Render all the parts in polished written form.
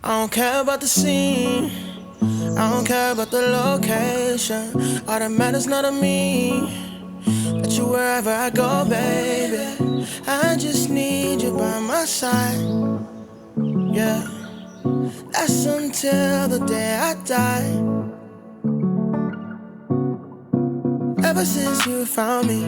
I don't care about the scene, I don't care about the location. All that matters not to me, that you wherever I go, baby. I just need you by my side, yeah. That's until the day I die. Ever since you found me,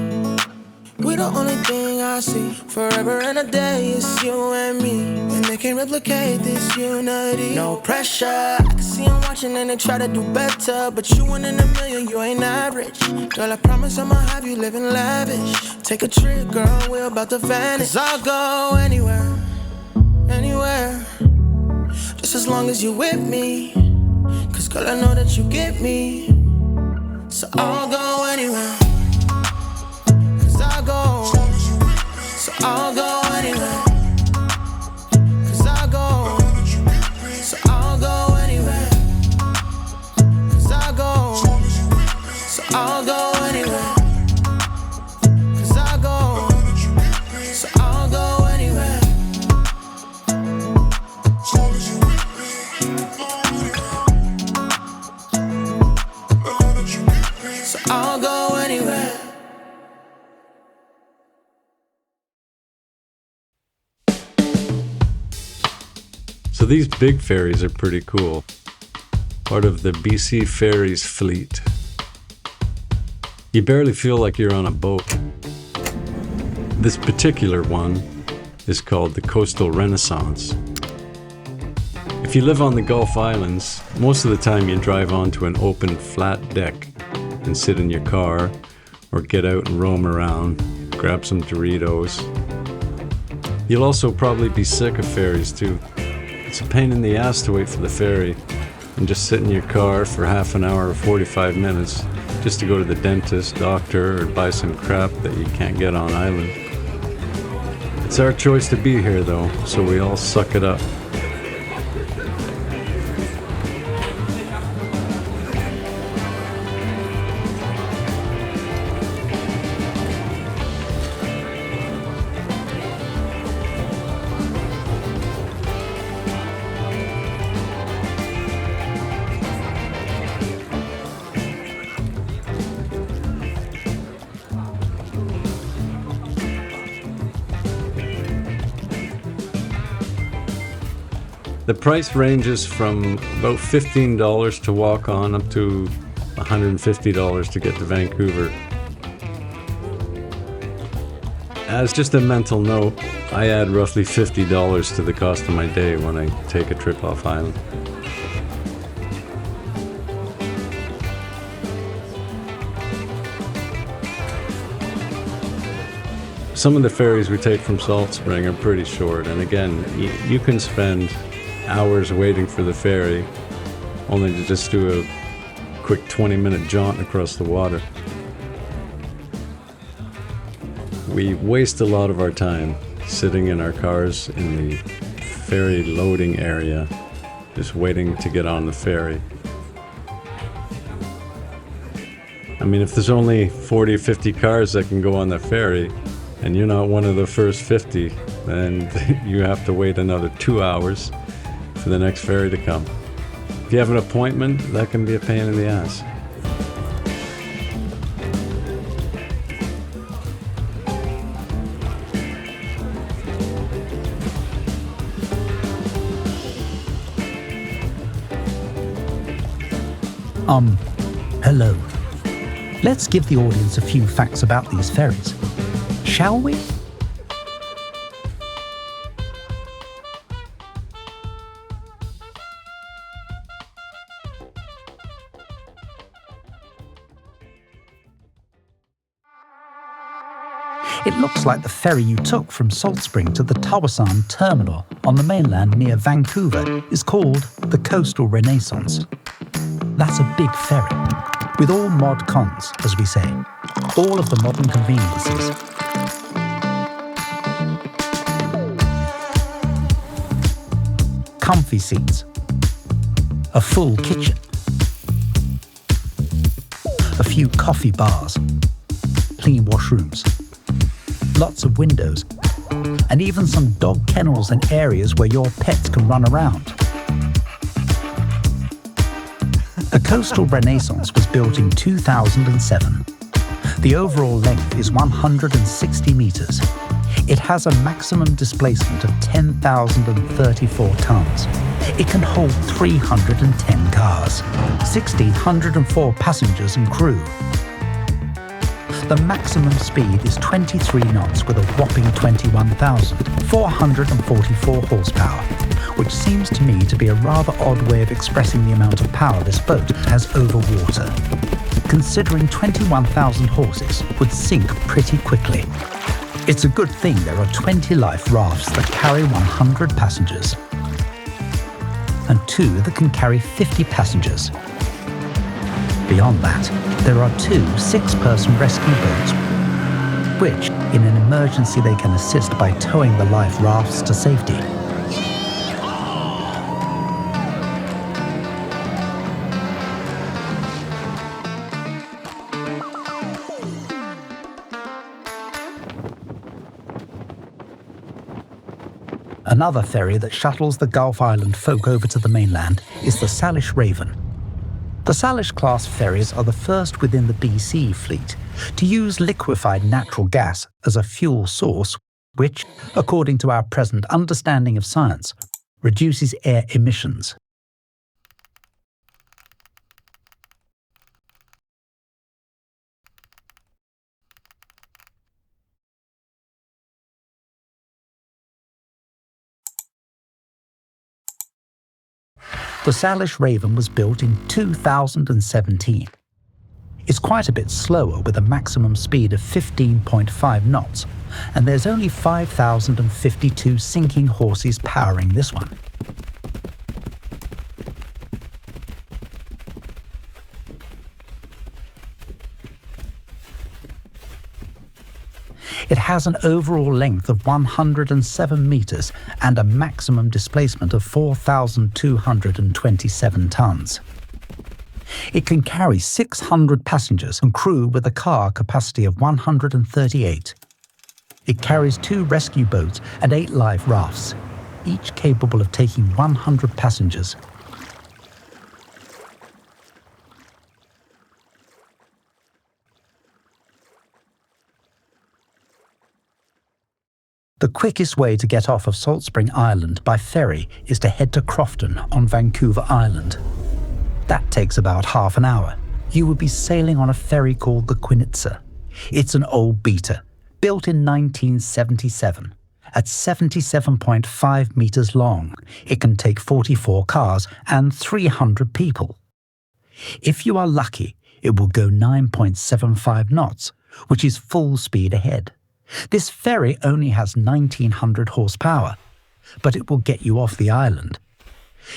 we the only thing I see. Forever and a day, it's you and me, and they can't replicate this unity. No pressure, I can see them watching and they try to do better, but you one in a million, you ain't average. Girl, I promise I'ma have you living lavish. Take a trip, girl, we're about to vanish. 'Cause I'll go anywhere, anywhere, just as long as you with me. 'Cause girl, I know that you get me, so I'll go anywhere. I'll go, so I'll go anywhere. 'Cause I'll go, so I'll go anywhere. 'Cause I'll go, so I'll go anywhere. 'Cause I'll go, so I'll go anywhere. So I'll go anywhere. So these big ferries are pretty cool. Part of the BC Ferries fleet. You barely feel like you're on a boat. This particular one is called the Coastal Renaissance. If you live on the Gulf Islands, most of the time you drive onto an open flat deck and sit in your car or get out and roam around, grab some Doritos. You'll also probably be sick of ferries too. It's a pain in the ass to wait for the ferry and just sit in your car for half an hour or 45 minutes just to go to the dentist, doctor, or buy some crap that you can't get on island. It's our choice to be here though, so we all suck it up. The price ranges from about $15 to walk on up to $150 to get to Vancouver. As just a mental note, I add roughly $50 to the cost of my day when I take a trip off island. Some of the ferries we take from Salt Spring are pretty short, and again, you can spend hours waiting for the ferry, only to just do a quick 20-minute jaunt across the water. We waste a lot of our time sitting in our cars in the ferry loading area, just waiting to get on the ferry. I mean, if there's only 40 or 50 cars that can go on the ferry, and you're not one of the first 50, then you have to wait another 2 hours for the next ferry to come. If you have an appointment, that can be a pain in the ass. Hello. Let's give the audience a few facts about these ferries, shall we? It looks like the ferry you took from Salt Spring to the Tsawwassen terminal on the mainland near Vancouver is called the Coastal Renaissance. That's a big ferry, with all mod cons, as we say, all of the modern conveniences. comfy seats, a full kitchen, a few coffee bars, clean washrooms, lots of windows, and even some dog kennels and areas where your pets can run around. The Coastal Renaissance was built in 2007. The overall length is 160 meters. It has a maximum displacement of 10,034 tons. It can hold 310 cars, 1,604 passengers and crew. The maximum speed is 23 knots with a whopping 21,444 horsepower, which seems to me to be a rather odd way of expressing the amount of power this boat has over water, considering 21,000 horses would sink pretty quickly. It's a good thing there are 20 life rafts that carry 100 passengers, and 2 that can carry 50 passengers. Beyond that, there are 2 6-person rescue boats, which, in an emergency, they can assist by towing the life rafts to safety. Another ferry that shuttles the Gulf Island folk over to the mainland is the Salish Raven. The Salish-class ferries are the first within the BC fleet to use liquefied natural gas as a fuel source, which, according to our present understanding of science, reduces air emissions. The Salish Raven was built in 2017. It's quite a bit slower with a maximum speed of 15.5 knots, and there's only 5,052 sinking horses powering this one. It has an overall length of 107 meters and a maximum displacement of 4,227 tons. It can carry 600 passengers and crew with a car capacity of 138. It carries 2 rescue boats and 8 life rafts, each capable of taking 100 passengers. The quickest way to get off of Salt Spring Island by ferry is to head to Crofton on Vancouver Island. That takes about half an hour. You would be sailing on a ferry called the Quinitza. It's an old beater, built in 1977. At 77.5 meters long, it can take 44 cars and 300 people. If you are lucky, it will go 9.75 knots, which is full speed ahead. This ferry only has 1,900 horsepower, but it will get you off the island.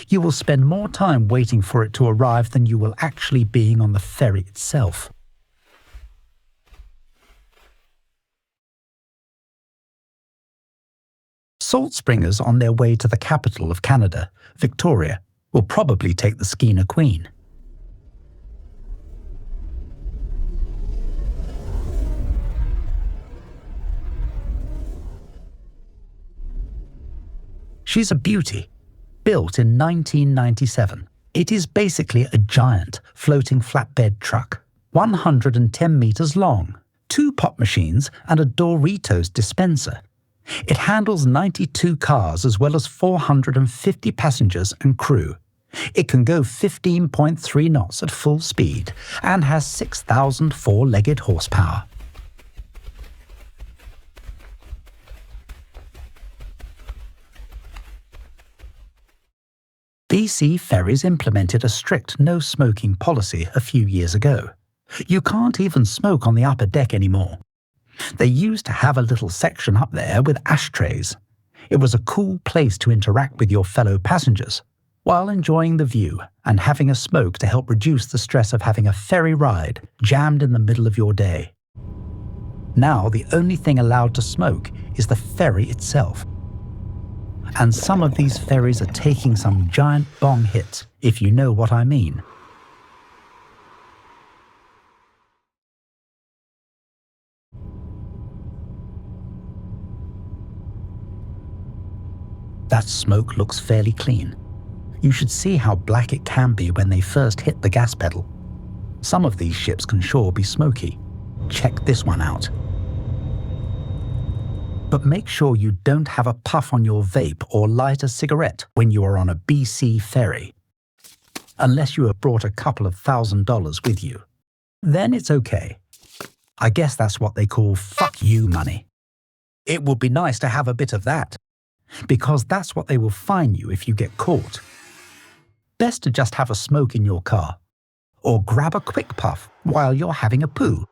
You will spend more time waiting for it to arrive than you will actually being on the ferry itself. Salt Springers on their way to the capital of Canada, Victoria, will probably take the Skeena Queen. She's a beauty, built in 1997. It is basically a giant floating flatbed truck, 110 meters long, 2 pop machines and a Doritos dispenser. It handles 92 cars as well as 450 passengers and crew. It can go 15.3 knots at full speed and has 6,000 four-legged horsepower. BC Ferries implemented a strict no-smoking policy a few years ago. You can't even smoke on the upper deck anymore. They used to have a little section up there with ashtrays. It was a cool place to interact with your fellow passengers, while enjoying the view and having a smoke to help reduce the stress of having a ferry ride jammed in the middle of your day. Now the only thing allowed to smoke is the ferry itself. And some of these ferries are taking some giant bong hits, if you know what I mean. That smoke looks fairly clean. You should see how black it can be when they first hit the gas pedal. Some of these ships can sure be smoky. Check this one out. But make sure you don't have a puff on your vape or light a cigarette when you are on a BC ferry. Unless you have brought a couple of $1,000 with you. Then it's okay. I guess that's what they call fuck you money. It would be nice to have a bit of that, because that's what they will fine you if you get caught. Best to just have a smoke in your car, or grab a quick puff while you're having a poo.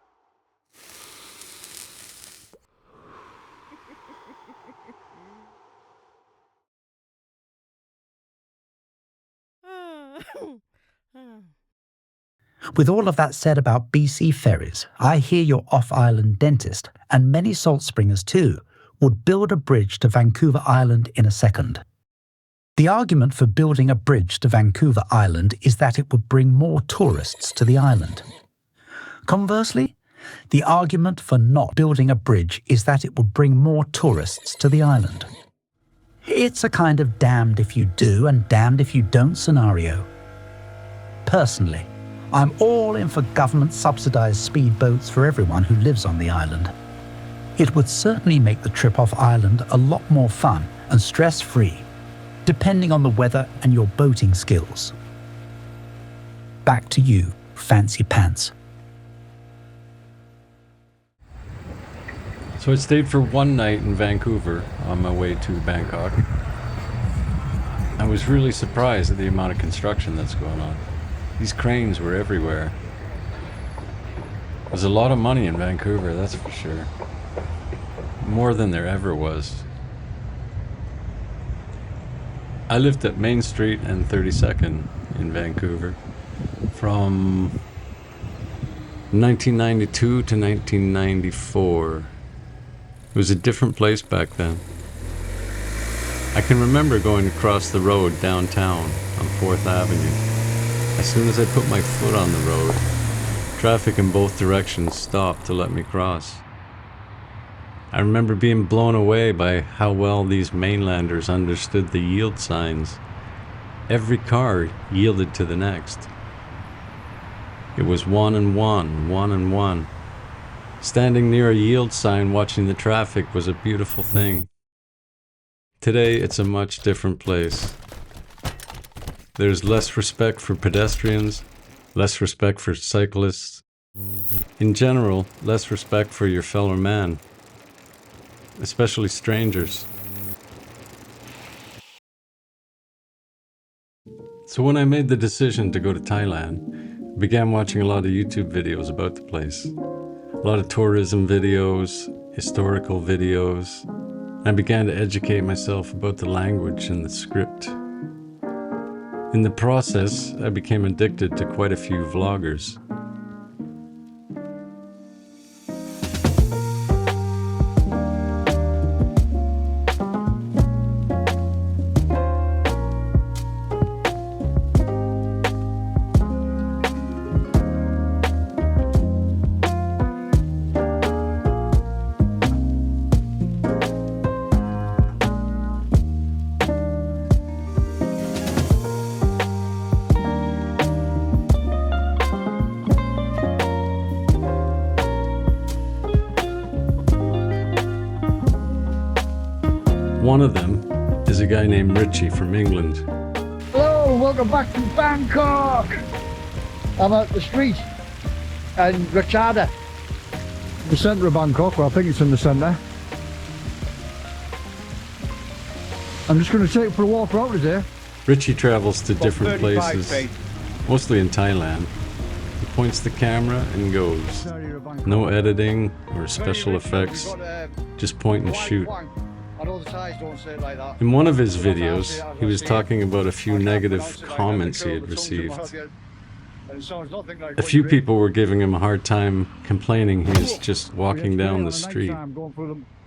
With all of that said about BC ferries, I hear your off-island dentist, and many salt springers too, would build a bridge to Vancouver Island in a second. The argument for building a bridge to Vancouver Island is that it would bring more tourists to the island. Conversely, the argument for not building a bridge is that it would bring more tourists to the island. It's a kind of damned if you do and damned if you don't scenario. Personally, I'm all in for government-subsidised speedboats for everyone who lives on the island. It would certainly make the trip off island a lot more fun and stress-free, depending on the weather and your boating skills. Back to you, Fancy Pants. So I stayed for one night in Vancouver on my way to Bangkok. I was really surprised at the amount of construction that's going on. These cranes were everywhere. There's a lot of money in Vancouver, that's for sure. More than there ever was. I lived at Main Street and 32nd in Vancouver from 1992 to 1994. It was a different place back then. I can remember going across the road downtown on 4th Avenue. As soon as I put my foot on the road, traffic in both directions stopped to let me cross. I remember being blown away by how well these mainlanders understood the yield signs. Every car yielded to the next. It was one and one, one and one. Standing near a yield sign watching the traffic was a beautiful thing. Today it's a much different place. There's less respect for pedestrians, less respect for cyclists. In general, less respect for your fellow man, especially strangers. So when I made the decision to go to Thailand, I began watching a lot of YouTube videos about the place. A lot of tourism videos, historical videos. I began to educate myself about the language and the script. In the process, I became addicted to quite a few vloggers. One of them is a guy named Richie from England. Hello, welcome back to Bangkok. I'm at the street in Richmond, the centre of Bangkok. Well, I think it's in the centre. I'm just going to take it for a walk around today. Richie travels to different places, mostly in Thailand. He points the camera and goes. No editing or special effects, just point and shoot. In one of his videos, he was talking about a few negative comments he had received. A few people were giving him a hard time, complaining he was just walking down the street.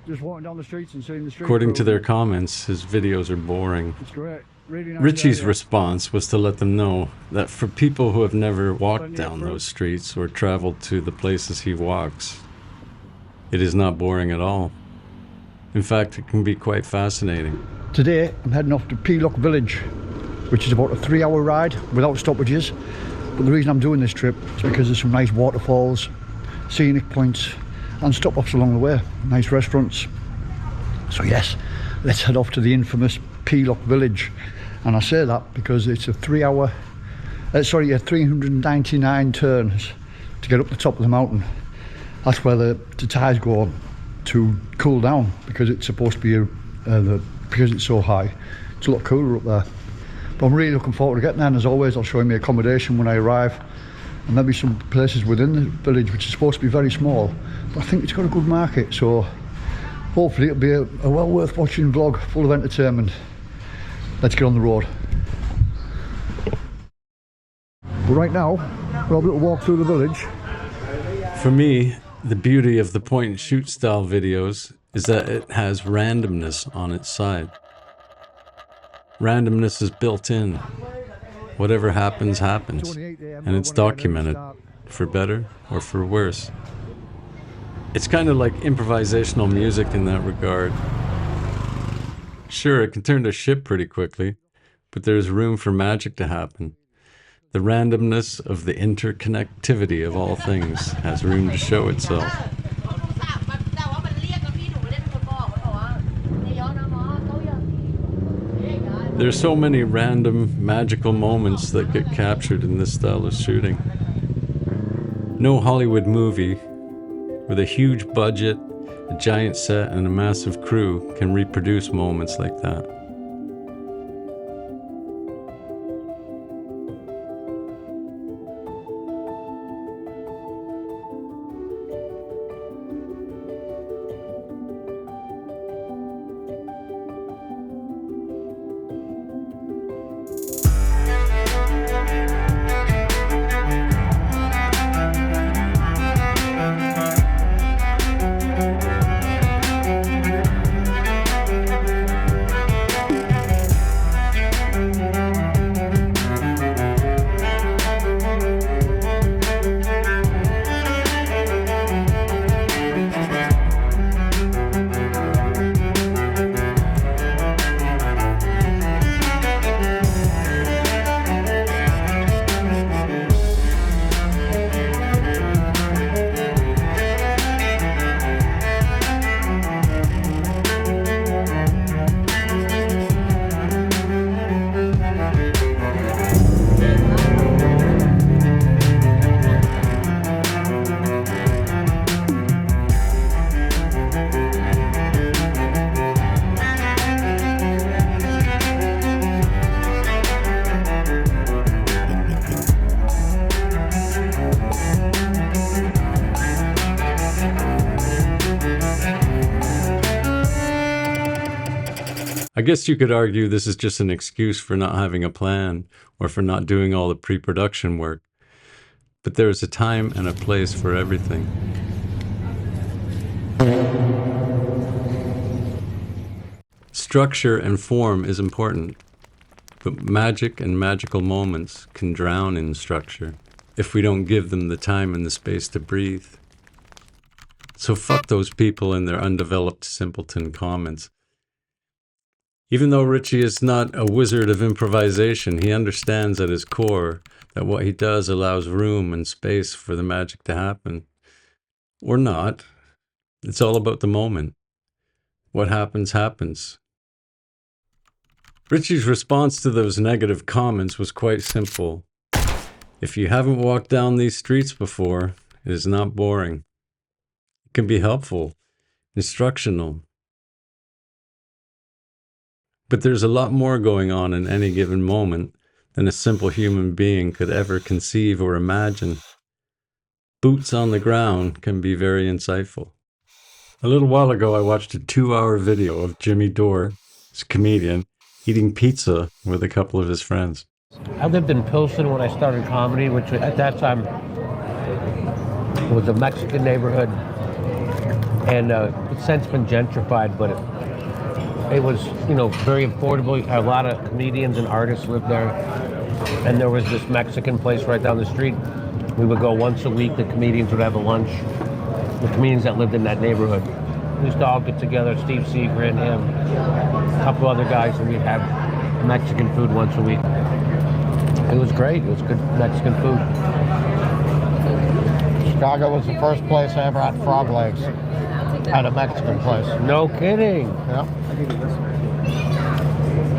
just walking down the streets and seeing the street. According to their comments, his videos are boring. It's great. Really nice Richie's area. response was to let them know that for people who have never walked down those streets or traveled to the places he walks, it is not boring at all. In fact, it can be quite fascinating. Today I'm heading off to Pelock Village, which is about a 3-hour ride without stoppages. But the reason I'm doing this trip is because there's some nice waterfalls, scenic points and stop-offs along the way, nice restaurants. So yes, let's head off to the infamous Pelock Village. And I say that because it's a 399 turns to get up the top of the mountain. That's where the tires go to cool down, because it's supposed to be because it's so high. It's a lot cooler up there. But I'm really looking forward to getting there, and as always I'll show you my accommodation when I arrive, and maybe some places within the village, which is supposed to be very small, but I think it's got a good market, so hopefully it'll be a well worth watching vlog full of entertainment. Let's get on the road. But right now we'll have a little walk through the village. For me, the beauty of the point and shoot style videos is that it has randomness on its side. Randomness is built in. Whatever happens, happens. And it's documented, for better or for worse. It's kind of like improvisational music in that regard. Sure, it can turn to shit pretty quickly, but there's room for magic to happen. The randomness of the interconnectivity of all things has room to show itself. There's so many random, magical moments that get captured in this style of shooting. No Hollywood movie with a huge budget, a giant set, and a massive crew can reproduce moments like that. I guess you could argue this is just an excuse for not having a plan or for not doing all the pre-production work. But there is a time and a place for everything. Structure and form is important, but magic and magical moments can drown in structure if we don't give them the time and the space to breathe. So fuck those people and their undeveloped simpleton comments. Even though Richie is not a wizard of improvisation, he understands at his core that what he does allows room and space for the magic to happen. Or not. It's all about the moment. What happens, happens. Richie's response to those negative comments was quite simple. If you haven't walked down these streets before, it is not boring. It can be helpful, instructional. But there's a lot more going on in any given moment than a simple human being could ever conceive or imagine. Boots on the ground can be very insightful. A little while ago, I watched a 2-hour video of Jimmy Dore, a comedian, eating pizza with a couple of his friends. I lived in Pilsen when I started comedy, which at that time was a Mexican neighborhood. And it's since been gentrified, but it was, you know, very affordable. A lot of comedians and artists lived there. And there was this Mexican place right down the street. We would go once a week. The comedians would have a lunch. The comedians that lived in that neighborhood. We used to all get together, Steve Seagren, him, a couple other guys, and we'd have Mexican food once a week. It was great. It was good Mexican food. Chicago was the first place I ever had frog legs at a Mexican place. No kidding. Yeah,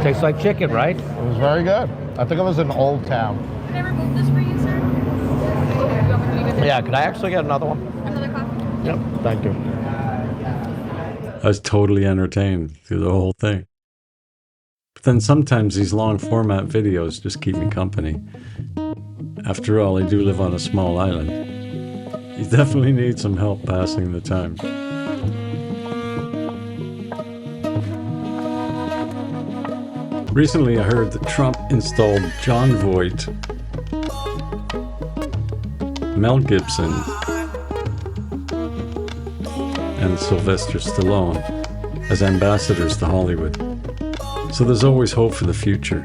Tastes like chicken, right? it was very good. I think it was in Old Town. Can I remove this for you, sir? Yeah, could I actually get another one? Another coffee? Yep, thank you. I was totally entertained through the whole thing. But then sometimes these long format videos just keep me company. After all, I do live on a small island. You definitely need some help passing the time. Recently, I heard that Trump installed Jon Voight, Mel Gibson, and Sylvester Stallone as ambassadors to Hollywood. So there's always hope for the future.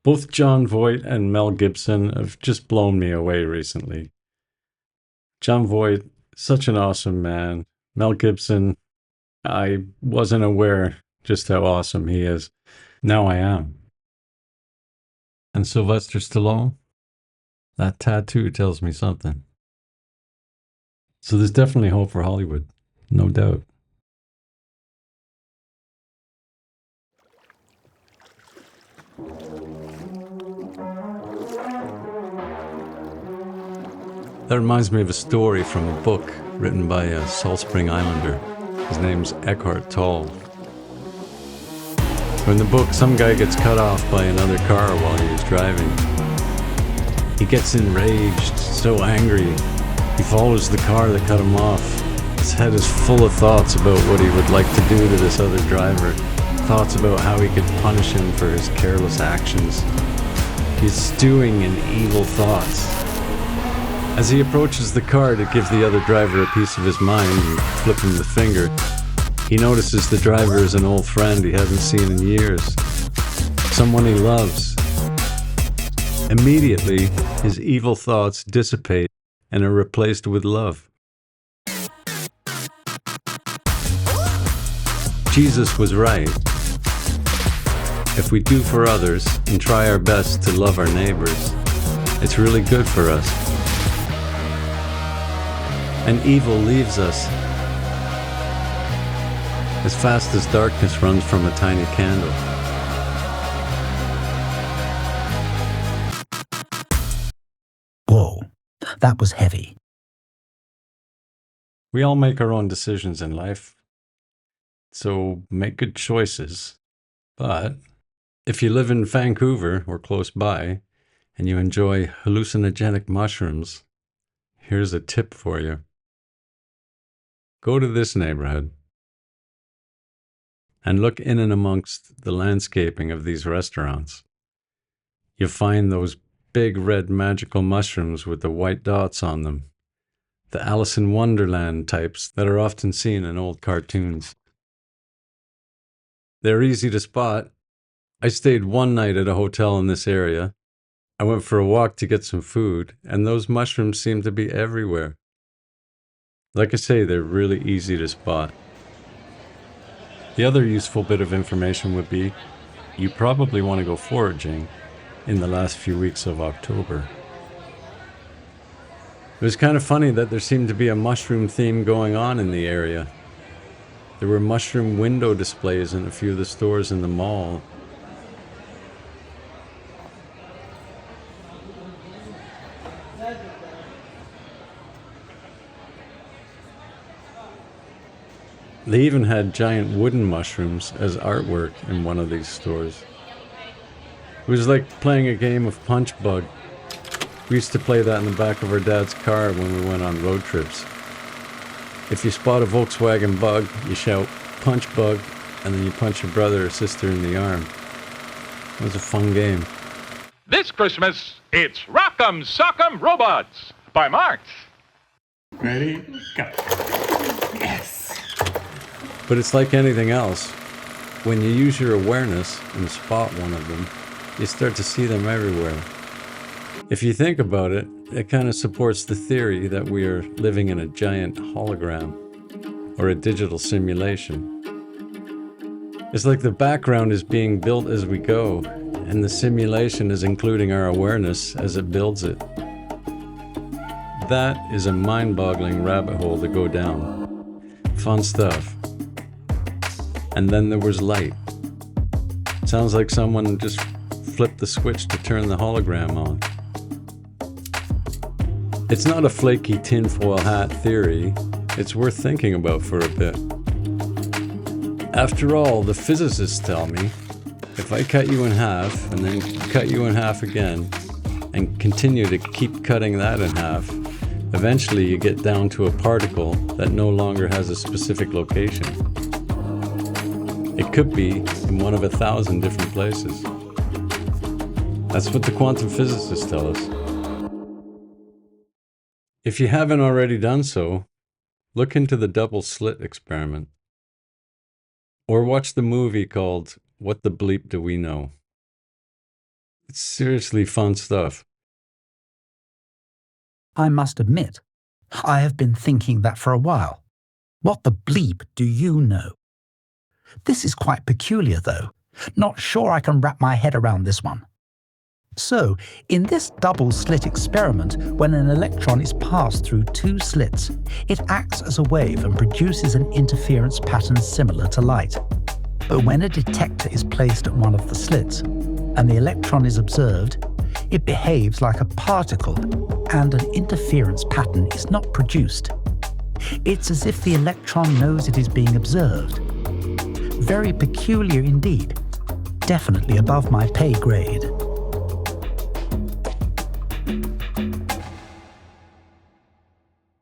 Both Jon Voight and Mel Gibson have just blown me away recently. Jon Voight, such an awesome man. Mel Gibson, I wasn't aware just how awesome he is. Now I am. And Sylvester Stallone? That tattoo tells me something. So there's definitely hope for Hollywood, no doubt. That reminds me of a story from a book written by a Salt Spring Islander. His name's Eckhart Tolle. In the book, some guy gets cut off by another car while he was driving. He gets enraged, so angry. He follows the car that cut him off. His head is full of thoughts about what he would like to do to this other driver. Thoughts about how he could punish him for his careless actions. He's stewing in evil thoughts. As he approaches the car to give the other driver a piece of his mind and flip him the finger, he notices the driver is an old friend he hasn't seen in years. Someone he loves. Immediately, his evil thoughts dissipate and are replaced with love. Jesus was right. If we do for others and try our best to love our neighbors, it's really good for us. And evil leaves us as fast as darkness runs from a tiny candle. Whoa, that was heavy. We all make our own decisions in life, so make good choices. But if you live in Vancouver or close by and you enjoy hallucinogenic mushrooms, here's a tip for you. Go to this neighborhood and look in and amongst the landscaping of these restaurants. You'll find those big red magical mushrooms with the white dots on them, the Alice in Wonderland types that are often seen in old cartoons. They're easy to spot. I stayed one night at a hotel in this area. I went for a walk to get some food, and those mushrooms seem to be everywhere. Like I say, they're really easy to spot. The other useful bit of information would be, you probably want to go foraging in the last few weeks of October. It was kind of funny that there seemed to be a mushroom theme going on in the area. There were mushroom window displays in a few of the stores in the mall. They even had giant wooden mushrooms as artwork in one of these stores. It was like playing a game of punch bug. We used to play that in the back of our dad's car when we went on road trips. If you spot a Volkswagen bug, you shout, "Punch bug," and then you punch your brother or sister in the arm. It was a fun game. This Christmas, it's Rock'em Sock'em Robots by March. Ready? Go. Yes! But it's like anything else. When you use your awareness and spot one of them, you start to see them everywhere. If you think about it, it kind of supports the theory that we are living in a giant hologram or a digital simulation. It's like the background is being built as we go, and the simulation is including our awareness as it builds it. That is a mind-boggling rabbit hole to go down. Fun stuff. And then there was light. Sounds like someone just flipped the switch to turn the hologram on. It's not a flaky tinfoil hat theory. It's worth thinking about for a bit. After all, the physicists tell me, if I cut you in half and then cut you in half again and continue to keep cutting that in half, eventually you get down to a particle that no longer has a specific location. It could be in one of 1,000 different places. That's what the quantum physicists tell us. If you haven't already done so, look into the double slit experiment. Or watch the movie called What the Bleep Do We Know? It's seriously fun stuff. I must admit, I have been thinking that for a while. What the bleep do you know? This is quite peculiar, though. Not sure I can wrap my head around this one. So, in this double slit experiment, when an electron is passed through two slits, it acts as a wave and produces an interference pattern similar to light. But when a detector is placed at one of the slits, and the electron is observed, it behaves like a particle, and an interference pattern is not produced. It's as if the electron knows it is being observed. Very peculiar indeed. Definitely above my pay grade.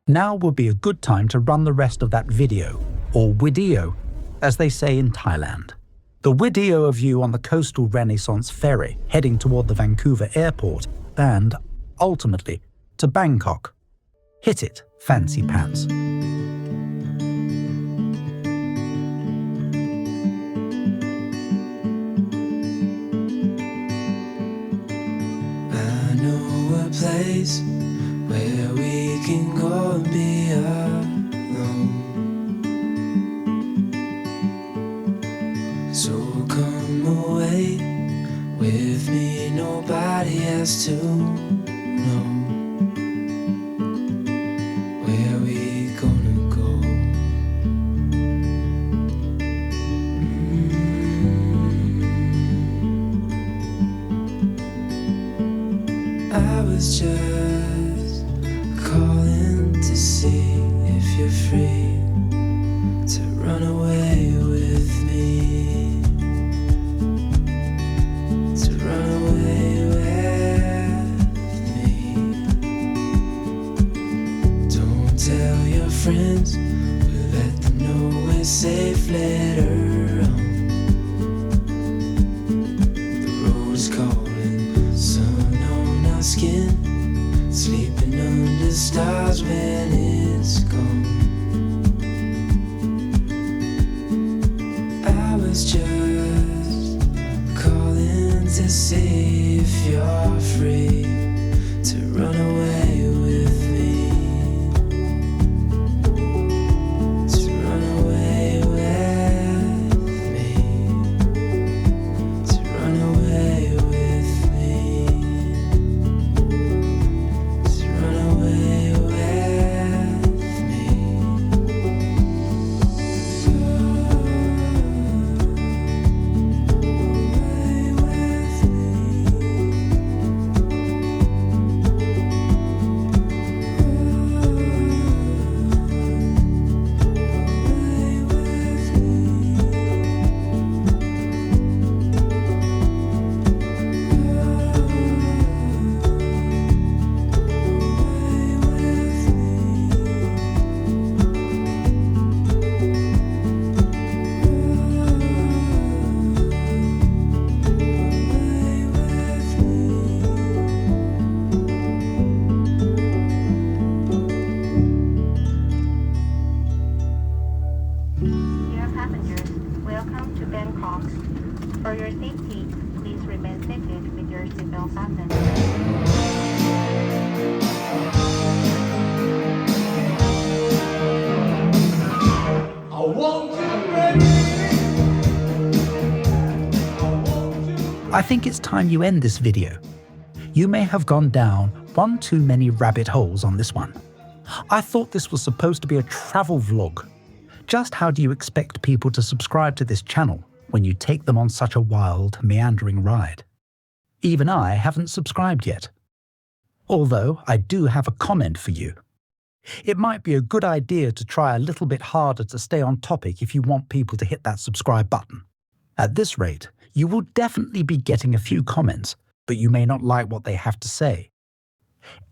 Now would be a good time to run the rest of that video, or video, as they say in Thailand. The video of you on the coastal Renaissance ferry heading toward the Vancouver airport and, ultimately, to Bangkok. Hit it, Fancy Pants. I know a place where we can go and be alone. So come away with me, nobody has to know where we gonna go. I was just calling to see if you're free to run away with me, to run away with me. Don't tell your friends, we'll let them know we're safe later on. The road's calling, sun on our skin, sleeping under stars when it's gone. I was just calling to see if you're free to run away with me, to run away with me, to run away with me, to run away with me. Dear passengers, welcome to Bangkok. For your safety, please remain seated with your seatbelt fastened. I think it's time you end this video. You may have gone down one too many rabbit holes on this one. I thought this was supposed to be a travel vlog. Just how do you expect people to subscribe to this channel when you take them on such a wild, meandering ride? Even I haven't subscribed yet. Although I do have a comment for you. It might be a good idea to try a little bit harder to stay on topic if you want people to hit that subscribe button. At this rate, you will definitely be getting a few comments, but you may not like what they have to say.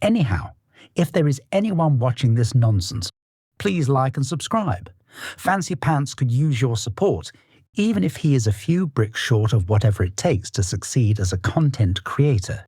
Anyhow, if there is anyone watching this nonsense, please like and subscribe. Fancy Pants could use your support, even if he is a few bricks short of whatever it takes to succeed as a content creator.